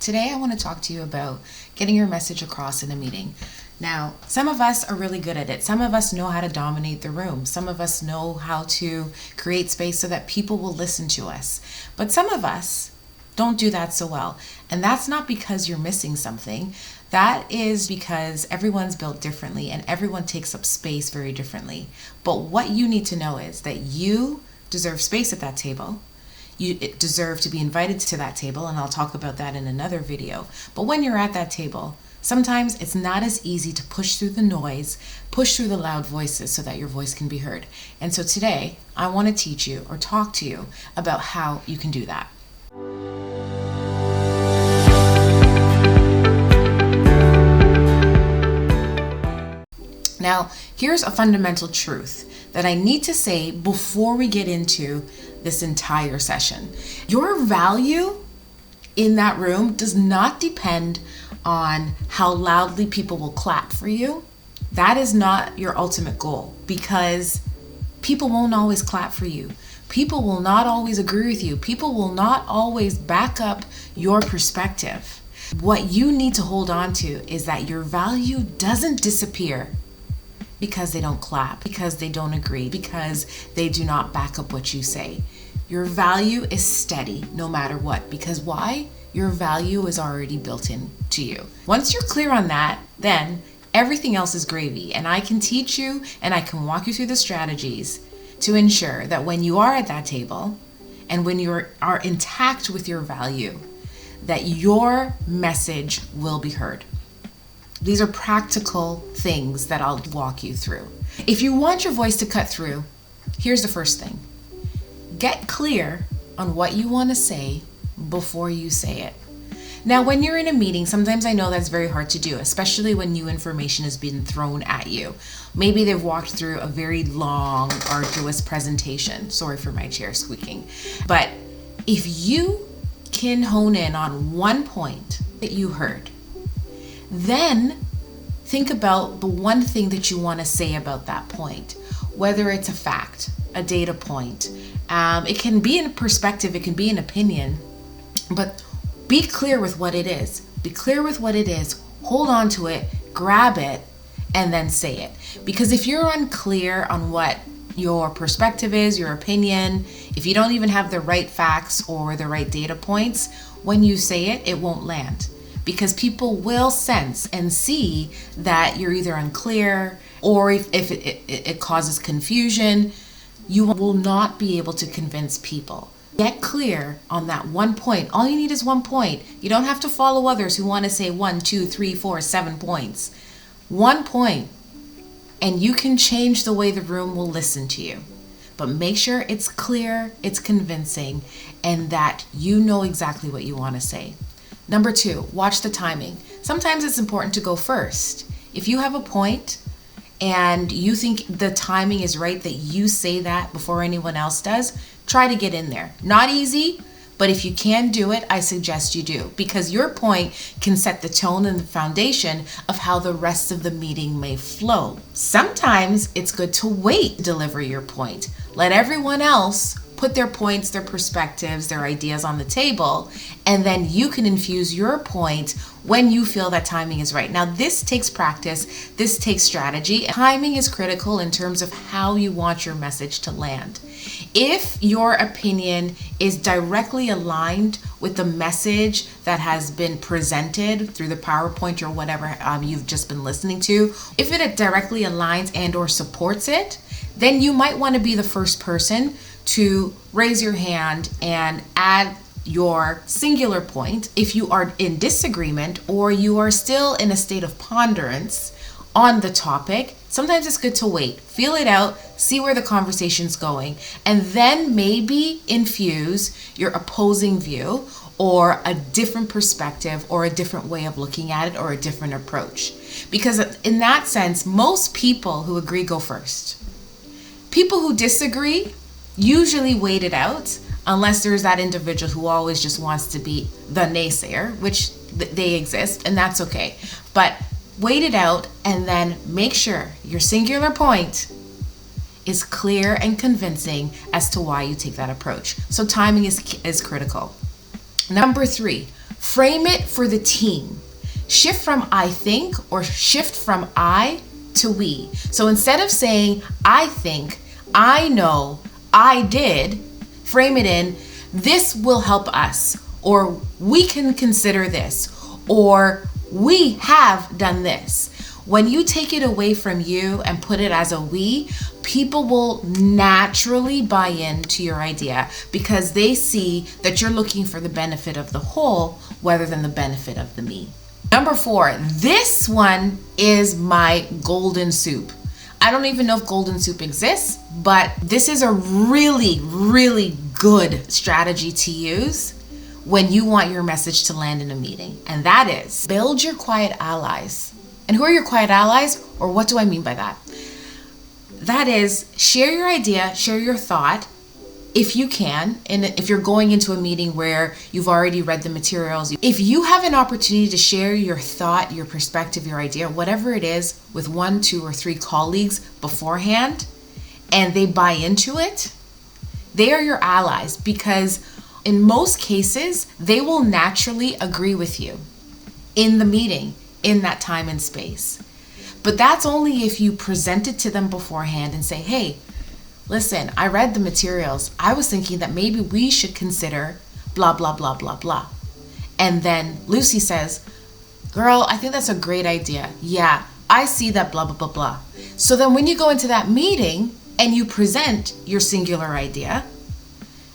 Today I want to talk to you about getting your message across in a meeting. Now, some of us are really good at it. Some of us know how to dominate the room. Some of us know how to create space so that people will listen to us. But some of us don't do that so well. And that's not because you're missing something. That is because everyone's built differently and everyone takes up space very differently. But what you need to know is that you deserve space at that table. You deserve to be invited to that table, and I'll talk about that in another video. But when you're at that table, sometimes it's not as easy to push through the noise, push through the loud voices so that your voice can be heard. And so today, I want to teach you or talk to you about how you can do that. Now, here's a fundamental truth that I need to say before we get into this entire session. Your value in that room does not depend on how loudly people will clap for you. That is not your ultimate goal, because people won't always clap for you. People will not always agree with you. People will not always back up your perspective. What you need to hold on to is that your value doesn't disappear because they don't clap, because they don't agree, because they do not back up what you say. Your value is steady no matter what. Because why? Your value is already built into you. Once you're clear on that, then everything else is gravy. And I can teach you and I can walk you through the strategies to ensure that when you are at that table and when you are intact with your value, that your message will be heard. These are practical things that I'll walk you through. If you want your voice to cut through, here's the first thing. Get clear on what you want to say before you say it. Now, when you're in a meeting, sometimes I know that's very hard to do, especially when new information is being thrown at you. Maybe they've walked through a very long, arduous presentation. Sorry for my chair squeaking. But if you can hone in on one point that you heard, then think about the one thing that you want to say about that point, whether it's a fact, a data point. It can be in perspective, it can be an opinion, but be clear with what it is. Be clear with what it is, hold on to it, grab it, and then say it. Because if you're unclear on what your perspective is, your opinion, if you don't even have the right facts or the right data points, when you say it, it won't land. Because people will sense and see that you're either unclear, or if it causes confusion, you will not be able to convince people. Get clear on that one point. All you need is one point. You don't have to follow others who want to say 1, 2, 3, 4, 7 points. One point, and you can change the way the room will listen to you. But make sure it's clear, it's convincing, and that you know exactly what you want to say. Number 2, watch the timing. Sometimes it's important to go first. If you have a point and you think the timing is right, that you say that before anyone else does, try to get in there. Not easy, but if you can do it, I suggest you do, because your point can set the tone and the foundation of how the rest of the meeting may flow. Sometimes it's good to wait to deliver your point. Let everyone else put their points, their perspectives, their ideas on the table, and then you can infuse your point when you feel that timing is right. Now, this takes practice, this takes strategy. Timing is critical in terms of how you want your message to land. If your opinion is directly aligned with the message that has been presented through the PowerPoint or whatever you've just been listening to, if it directly aligns and or supports it, then you might want to be the first person to raise your hand and add your singular point. If you are in disagreement or you are still in a state of ponderance on the topic, sometimes it's good to wait, feel it out, see where the conversation's going, and then maybe infuse your opposing view or a different perspective or a different way of looking at it or a different approach. Because in that sense, most people who agree go first. People who disagree usually wait it out, unless there's that individual who always just wants to be the naysayer, which they exist, and that's okay. But wait it out and then make sure your singular point is clear and convincing as to why you take that approach. So timing is critical. Number 3, Frame it for the team. Shift from I think or shift from I to we. So instead of saying I think, I know, I did, frame it in this will help us, or we can consider this, or we have done this. When you take it away from you and put it as a we, people will naturally buy into your idea because they see that you're looking for the benefit of the whole rather than the benefit of the me. Number 4, this one is my golden soup. I don't even know if golden soup exists, but this is a really, really good strategy to use when you want your message to land in a meeting. And that is build your quiet allies. And who are your quiet allies? Or what do I mean by that? That is, share your idea, share your thought, if you can, and if you're going into a meeting where you've already read the materials. If you have an opportunity to share your thought, your perspective, your idea, whatever it is, with 1, 2, or 3 colleagues beforehand, and they buy into it, they are your allies, because in most cases, they will naturally agree with you in the meeting, in that time and space. But that's only if you present it to them beforehand and say, hey, listen, I read the materials. I was thinking that maybe we should consider blah, blah, blah, blah, blah. And then Lucy says, girl, I think that's a great idea. Yeah, I see that blah, blah, blah, blah. So then when you go into that meeting and you present your singular idea,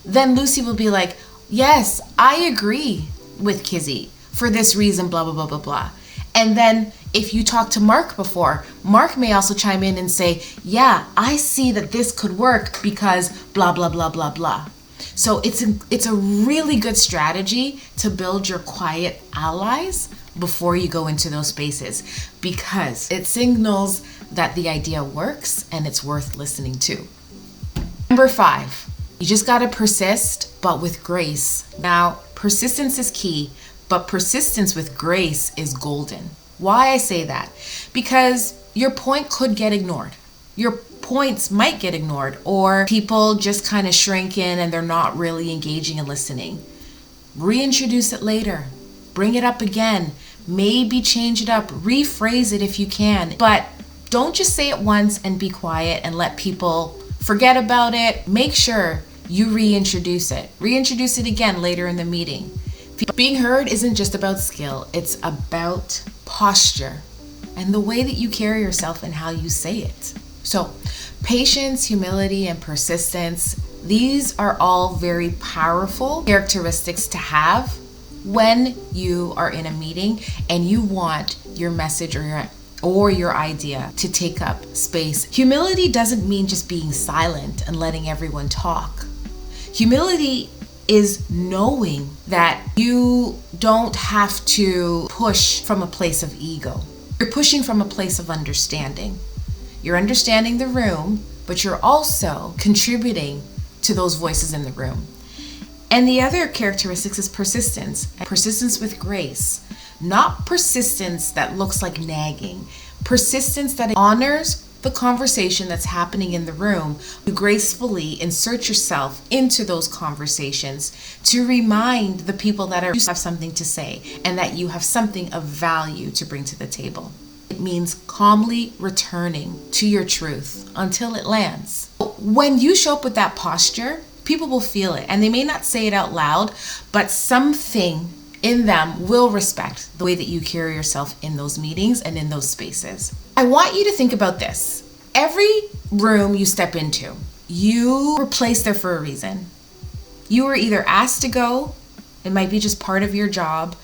then Lucy will be like, yes, I agree with Kizzy for this reason, blah, blah, blah, blah, blah. And then if you talk to Mark before, Mark may also chime in and say, yeah, I see that this could work because blah, blah, blah, blah, blah. So it's a really good strategy to build your quiet allies before you go into those spaces, because it signals that the idea works and it's worth listening to. Number 5, you just got to persist, but with grace. Now, persistence is key, but persistence with grace is golden. Why I say that? Because your point could get ignored. Your points might get ignored, or people just kind of shrink in and they're not really engaging and listening. Reintroduce it later. Bring it up again. Maybe change it up. Rephrase it if you can. But don't just say it once and be quiet and let people forget about it. Make sure you reintroduce it. Reintroduce it again later in the meeting. Being heard isn't just about skill. It's about posture and the way that you carry yourself and how you say it. So patience, humility, and persistence, these are all very powerful characteristics to have when you are in a meeting and you want your message or your idea to take up space. Humility doesn't mean just being silent and letting everyone talk. Humility is knowing that you don't have to push from a place of ego. You're pushing from a place of understanding. You're understanding the room, but you're also contributing to those voices in the room. And the other characteristics is persistence. Persistence with grace. Not persistence that looks like nagging. Persistence that honors the conversation that's happening in the room. You gracefully insert yourself into those conversations to remind the people that you have something to say and that you have something of value to bring to the table. It means calmly returning to your truth until it lands. When you show up with that posture, people will feel it, and they may not say it out loud, but something in them will respect the way that you carry yourself in those meetings and in those spaces. I want you to think about this. Every room you step into, you were placed there for a reason. You were either asked to go, it might be just part of your job,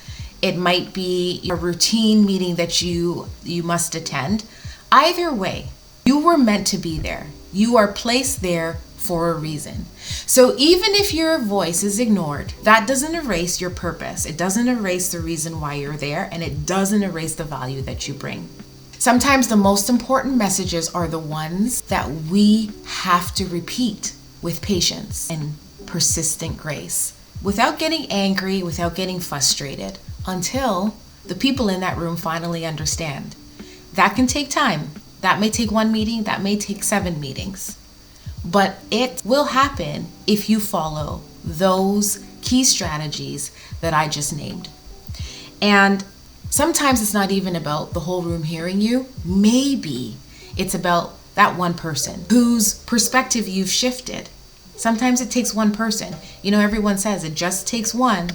it might be a routine meeting that you must attend. Either way, you were meant to be there. You are placed there for a reason. So even if your voice is ignored, that doesn't erase your purpose. It doesn't erase the reason why you're there, and it doesn't erase the value that you bring. Sometimes the most important messages are the ones that we have to repeat with patience and persistent grace, without getting angry, without getting frustrated, until the people in that room finally understand. That can take time. That may take 1 meeting, that may take 7 meetings. But it will happen if you follow those key strategies that I just named. And sometimes it's not even about the whole room hearing you. Maybe it's about that one person whose perspective you've shifted. Sometimes it takes one person. You know, everyone says it just takes one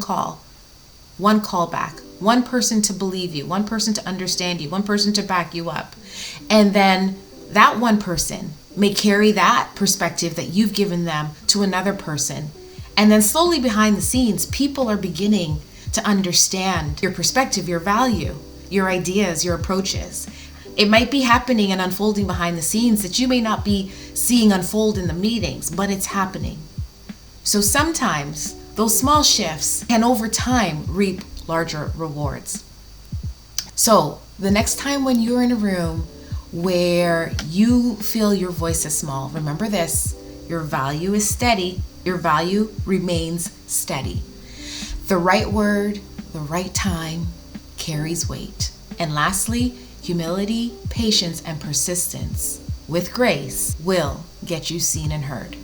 call, one call back, one person to believe you, one person to understand you, one person to back you up. And then that one person may carry that perspective that you've given them to another person. And then slowly behind the scenes, people are beginning to understand your perspective, your value, your ideas, your approaches. It might be happening and unfolding behind the scenes that you may not be seeing unfold in the meetings, but it's happening. So sometimes those small shifts can over time reap larger rewards. So the next time when you're in a room where you feel your voice is small, remember this: your value is steady. Your value remains steady. The right word, the right time carries weight. And lastly, humility, patience, and persistence with grace will get you seen and heard.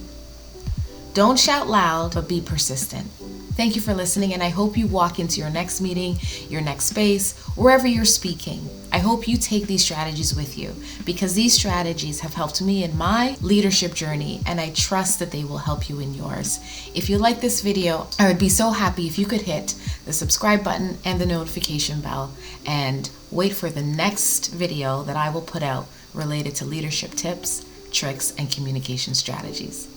Don't shout loud, but be persistent. Thank you for listening, and I hope you walk into your next meeting, your next space, wherever you're speaking. I hope you take these strategies with you, because these strategies have helped me in my leadership journey, and I trust that they will help you in yours. If you like this video, I would be so happy if you could hit the subscribe button and the notification bell and wait for the next video that I will put out related to leadership tips, tricks, and communication strategies.